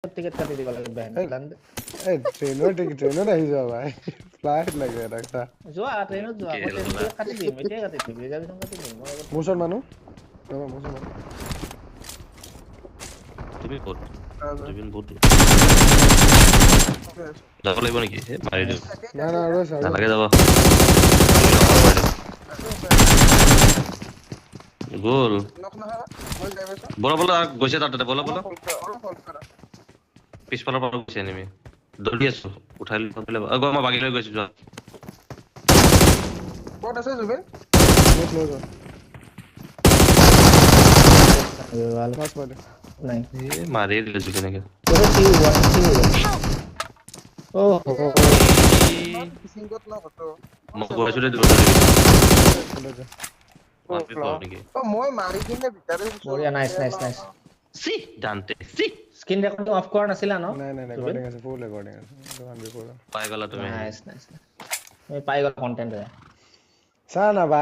ticket কাটি দিব লাগে বেন এই ট্ৰেইনত আহি যোৱা ভাই ফ্লাইট লাগে এটা যোৱা ট্ৰেইনত যোৱা মই ট্ৰেইনত টিকেট কাটি দিম এতিয়াই কাটি দিম ৰিজাৰ্ভেশ্যন কাটি দিম মই মোৰ ওচৰত মানুহ ৰবা মোৰ ওচৰত মানুহ তুমি ক'ত তুমি বহুত যাব লাগিব নেকি মাৰি দিওঁ নাই নাই আৰু আছে আৰু নালাগে যাব গ'ল বলা বলা গৈছে তাতে বলা বলা পিছফালৰ পৰা গৈছে এনিমি দৌৰি আছো উঠাই লৈ মই বাগি লৈ গৈছো যোৱা ক'ত আছে জুবিন মোক লৈ যোৱা ভাল পাঁচ পাই দে নাই মাৰি দিলে জুকি নেকি ও সিংগত ন ফটো মই গৈছো দে লৈ যা নেকি মই মাৰি কিনে ভিতৰে বঢ়িয়া নাইস নাইস নাইস সি ডান্তে সি স্ক্ৰীন ৰেকৰ্ডিং অফ কৰা নাছিলা ন নাই নাই ৰেকৰ্ডিং আছে ফুল ৰেকৰ্ডিং আছে দোকান বি কৰা পাই গলা তুমি নাইস নাইস মই পাই গ'ল কন্টেন্ট চা না ভাই